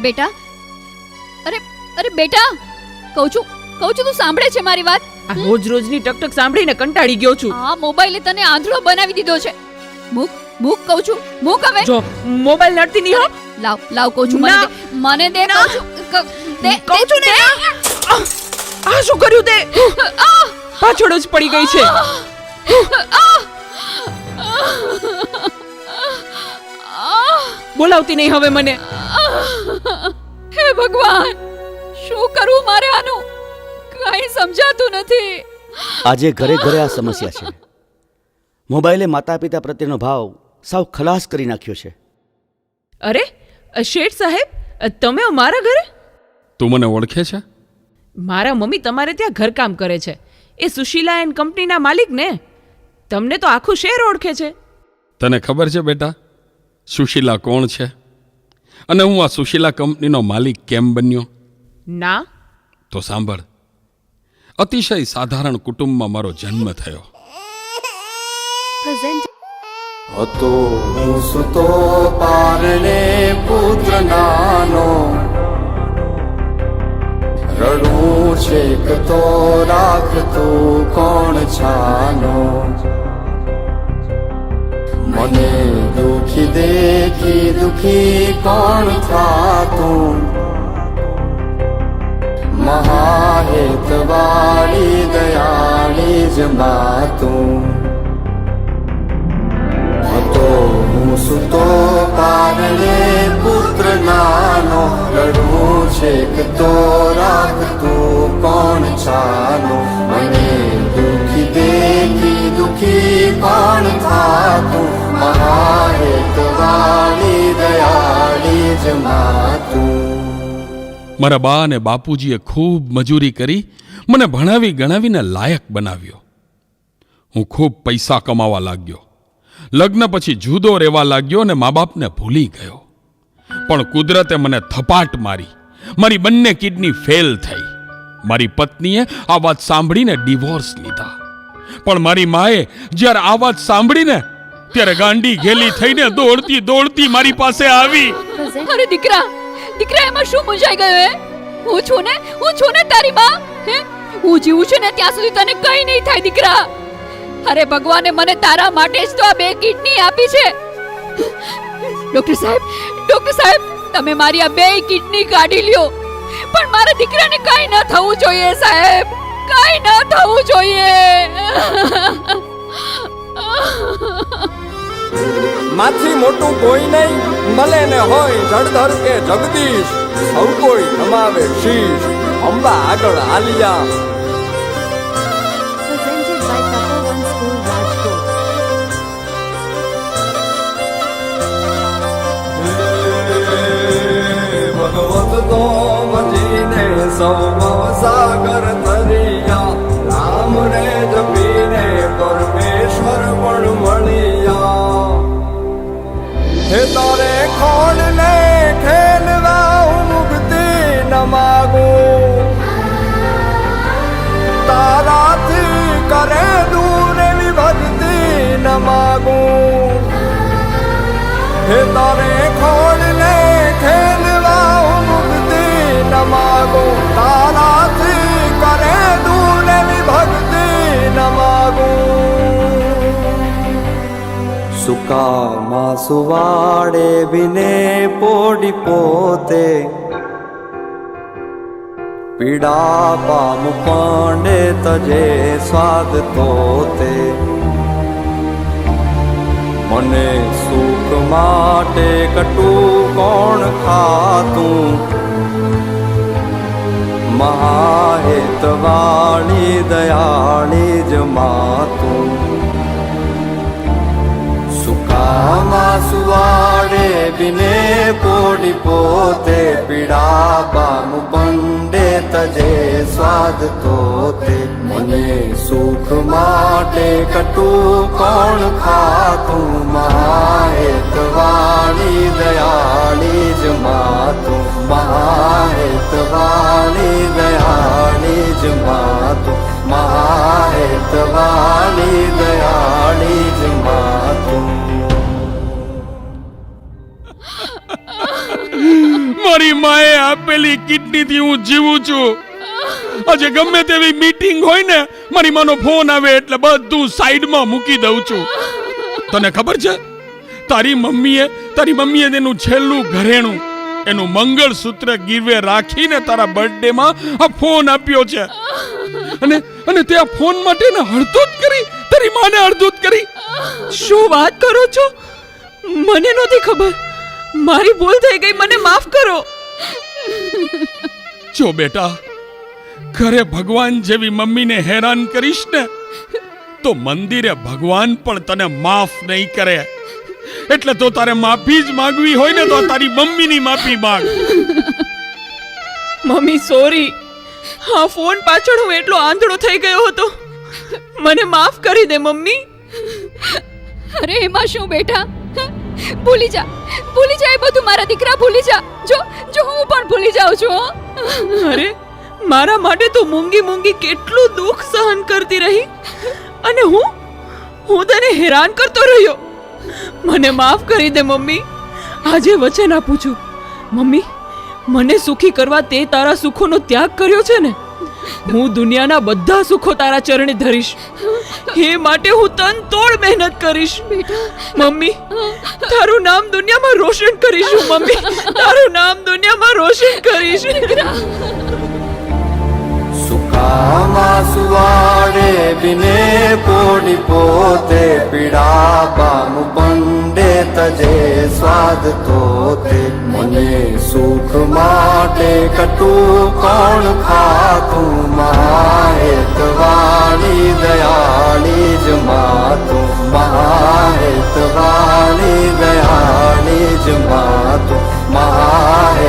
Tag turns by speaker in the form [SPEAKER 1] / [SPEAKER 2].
[SPEAKER 1] બેટા, અરે અરે બેટા, કહું છું તું સાંભળે છે મારી વાત?
[SPEAKER 2] આ રોજ રોજની ટકટક સાંભળીને કંટાળી ગયો છું.
[SPEAKER 1] આ મોબાઈલે તને આંધળો બનાવી દીધો છે. મૂક મૂક કહું છું, મૂક હવે.
[SPEAKER 2] જો મોબાઈલ નડતી નહીં હો.
[SPEAKER 1] લાવ કહું છું, મને દે કહું છું.
[SPEAKER 2] કહું છું ને. આ શું કર્યું તે? પાછળ જ પડી ગઈ છે. બોલાવતી નહીં હવે મને.
[SPEAKER 1] હે ભગવાન, શું કરું મારે આનું? કઈ સમજાતું નથી.
[SPEAKER 3] આજે ઘરે ઘરે આ સમસ્યા છે. મોબાઈલે માતા પિતા પ્રત્યેનો ભાવ સાવ ખલાસ કરી નાખ્યો છે.
[SPEAKER 2] અરે શેઠ સાહેબ, તમે મારા ઘરે?
[SPEAKER 4] તું મને ઓળખે છે?
[SPEAKER 2] મારા મમ્મી તમારે ત્યાં ઘરકામ કરે છે. એ સુશીલા એન્ડ કંપનીના માલિક ને. તમને તો આખું શહેર ઓળખે છે.
[SPEAKER 4] તને ખબર છે બેટા સુશીલા કોણ છે અને હું આ સુશીલા કંપનીનો માલિક કેમ બન્યો?
[SPEAKER 2] ના.
[SPEAKER 4] તો સાંભળ. અતિશય સાધારણ કુટુંબમાં મારો જન્મ થયો.
[SPEAKER 5] હતો હું સુતો પારણે પુત્ર નાનો, રડું છેક તો રાખતું કોણ છાનો, મને દુખી દેખી દુખી કોણ થાતું, મહાહેતવાળી દયાળી જ માતું. હતો હું સુતો પારણે પુત્ર નાનો, રડું છેક તો રાખતું કોણ છાનો, મને દુખી દેખી દુખી કોણ થાતું, મહાહેતવાળી દયાળી જ માતું.
[SPEAKER 4] મારા બા અને બાપુજીએ ખૂબ મજૂરી કરી મને ભણાવી ગણાવીને લાયક બનાવ્યો. હું ખૂબ પૈસા કમાવા લાગ્યો. લગ્ન પછી જુદો રહેવા લાગ્યો અને મા બાપને ભૂલી ગયો. પણ કુદરતે મને થપાટ મારી. મારી બંને કિડની ફેલ થઈ. મારી પત્નીએ આ વાત સાંભળીને ડિવોર્સ લીધા. પણ મારી માએ જ્યારે આ વાત સાંભળીને ત્યારે ગાંડી ઘેલી થઈને દોડતી દોડતી મારી પાસે આવી.
[SPEAKER 1] અરે દીકરા, એમાં શું મૂંઝાઈ ગયો? હે, હું છું ને તારી માં. હે, હું જીવું છું ને ત્યાં સુધી તને કઈ નહીં થાય દીકરા. અરે ભગવાને મને તારા માટે જ તો આ 2 કિડની આપી છે. ડોક્ટર સાહેબ, તમે મારી આ 2 કિડની કાઢી લ્યો, પણ મારા દીકરાને કઈ ન થવું જોઈએ સાહેબ, કઈ ન થવું જોઈએ.
[SPEAKER 6] માથી મોટું કોઈ નહીં, મળે ને હોય જળધર કે જગદીશ, સૌ કોઈ નમાવે શીશ, અંબા આગળ Alia.
[SPEAKER 7] Presented by Tapovan School, Rajkot.
[SPEAKER 6] ભગવત તો મજીને સૌ સાગર તરિયા, રામ રે જપીને પરમેશ્વર પણ મળ્યા. હે તારે ખોડ ને ખેલવા હું મુક્તિ ન માગું, તારાથી કરે દૂર એવી ભક્તિ ન માગું. હે તારે ખોડ ને ખેલવા હું મુક્તિ ન માગું, તારાથી કરે દૂર એવી ભક્તિ ન માગું. સુકામાં સુવાડે બિને પોડી પોતે, પીડા પામ પાંડે તજે સ્વાદ તોતે. મને સુખ માટે કટું કોણ ખાતું, મહાહેતવાળી દયાળી જ માતું. સુકામાં સુવાડે બિને પોડી પોતે, પીડા પામ પંડે તજે સ્વાદ તોતે. મને સુખ માટે કટું કોણ ખાતું, મહાહેતવાળી દયાળી જ માતું, મહાહેતવાળી દયાળી જ માતું, મહાહેતવાળી દયાળી જ માતું.
[SPEAKER 4] મારી માએ આપેલી કિડનીથી હું જીવું છું. આજે ગમે તેવી મીટિંગ હોય ને, મારી માનો ફોન આવે એટલે બધું સાઈડમાં મૂકી દઉં છું. તને ખબર છે, તારી મમ્મીએ તેનું છેલ્લું ઘરેણું, એનું મંગળસૂત્ર ગીરવે રાખીને તારા બર્થડેમાં આ ફોન આપ્યો છે. અને તે આ ફોન માટે ને હળદૂત કરી, તારી માને હળદૂત કરી.
[SPEAKER 2] શું વાત કરો છો? મને નહોતી ખબર. મારી ભૂલ થઈ ગઈ, મને માફ કરો.
[SPEAKER 4] જો બેટા, ઘરે ભગવાન જેવી મમ્મીને હેરાન કરીશ ને તો મંદિરે ભગવાન પણ તને માફ નહીં કરે. એટલે તો તારે માફી જ માંગવી હોય ને તો તારી મમ્મીની માફી માંગ.
[SPEAKER 2] મમ્મી સોરી, હા ફોન પાછળ હું એટલો આંધળો થઈ ગયો હતો. મને માફ કરી દે મમ્મી.
[SPEAKER 1] અરે એમાં શું બેટા, ભૂલી જા એ બધું. મારા દીકરા ભૂલી જા. જો હું પણ ભૂલી જાઉં છું.
[SPEAKER 2] અરે મારા માટે તો મૂંગી કેટલું દુઃખ સહન કરતી રહી, અને હું તને હેરાન કરતો રહ્યો. મને માફ કરી દે મમ્મી. આજે વચન આપું છું મમ્મી, મને સુખી કરવા તે તારા સુખોનો ત્યાગ કર્યો છે ને, હું દુનિયાના બધા સુખો તારા ચરણે ધરીશ. એ માટે હું તન તોડ મહેનત કરીશ. મમ્મી, તારું નામ દુનિયામાં રોશન કરીશ. મમ્મી, તારું નામ દુનિયામાં રોશન કરીશ.
[SPEAKER 5] સુકામાં સુવાડે બિને પોડી પોતે પીડા પામુ પંડે તજે સ્વાદ તોતે. મને સુખ માટે કટું કોણ ખાતું, મહાહેતવાળી દયાળી જ માતું, મહાહેતવાળી દયાળી જ માતું, મહાહેત